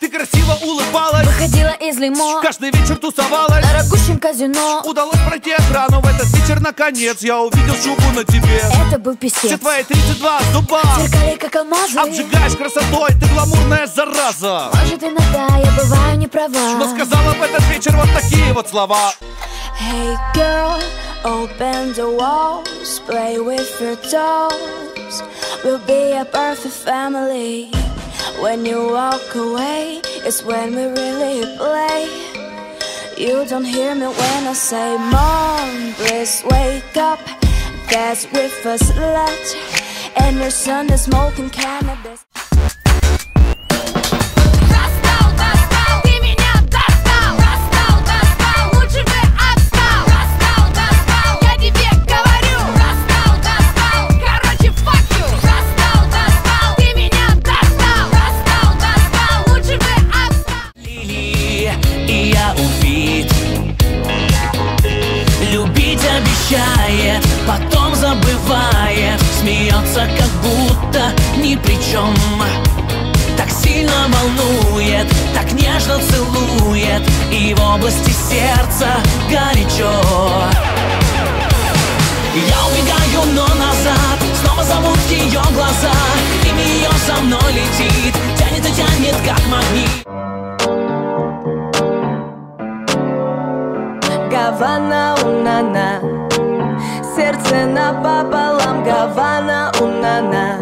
Ты красиво улыбалась, выходила из лимо, каждый вечер тусовалась на дорогущем казино. Удалось пройти охрану в этот вечер, наконец я увидел шубу на тебе. Это был писец. Все твои 32 зуба зеркали как алмазы, обжигаешь красотой, ты гламурная зараза. Может, иногда я бываю не права, но сказала в этот вечер вот такие вот слова. Hey girl, open the walls, play with your toes. We'll be a perfect family. When you walk away, it's when we really play. You don't hear me when I say, Mom, please wake up. That's with a slut, and your son is smoking cannabis. Обещает, потом забывает, смеется, как будто ни при чем. Так сильно волнует, так нежно целует, и в области сердца горячо. Я убегаю, но назад снова зовут ее глаза. Имя ее за мной летит, тянет и тянет, как магнит. Гавана, унана, сердце напополам, Гавана, унана.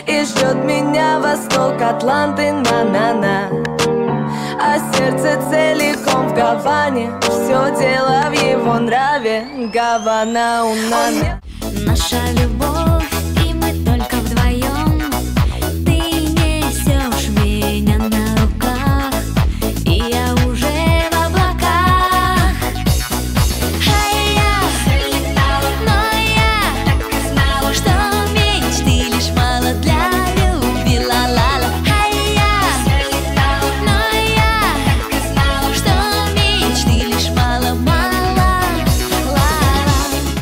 И ждет меня восток Атланты, на-на-на. А сердце целиком в Гаване, все дело в его нраве, Гавана, унана. Наша любовь, и мы только вдвоем. Ты несешь меня на руках, и я уже в облаках. Но я так и знала, что мечты лишь мало для любви, ла-ла-ла. Но я так и знала, что мечты лишь мало-мало, ла-ла.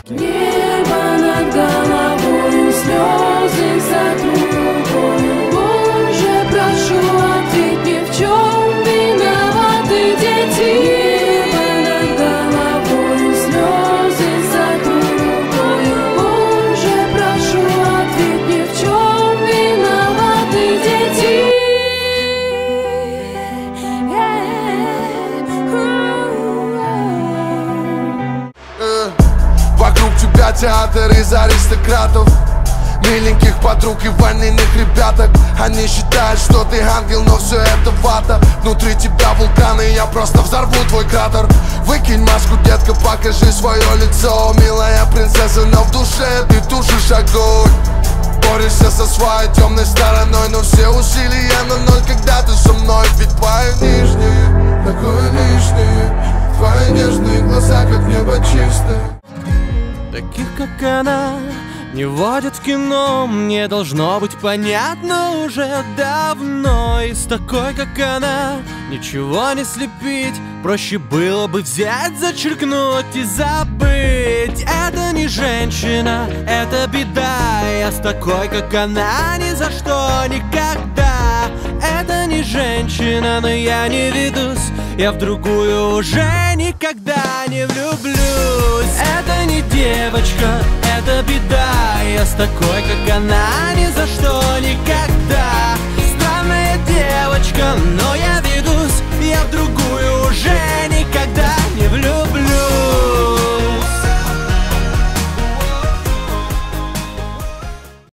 Небо над головой, слезы за трубой. Боже, прошу, ответь мне, в чем виноваты дети. Небо над головой, слезы за трубой. Боже, прошу, ответь мне, в чем виноваты дети. Вокруг тебя театр из аристократов, миленьких подруг и вольных ребяток. Они считают, что ты ангел, но все это вата. Внутри тебя вулкан, и я просто взорву твой кратер. Выкинь маску, детка, покажи свое лицо. Милая принцесса, но в душе ты тушишь огонь. Борешься со своей темной стороной, но все усилия на ноль, когда ты со мной. Ведь твои нижние, такое лишнее, твои нежные глаза, как небо чистое. Таких, как она, не водят в кино. Мне должно быть понятно уже давно. И с такой, как она, ничего не слепить. Проще было бы взять, зачеркнуть и забыть. Это не женщина, это беда. Я с такой, как она, ни за что никогда. Это не женщина, но я не ведусь. Я в другую уже никогда не влюблюсь. Это не девочка, это беда. Я с такой, как она, ни за что никогда. Странная девочка,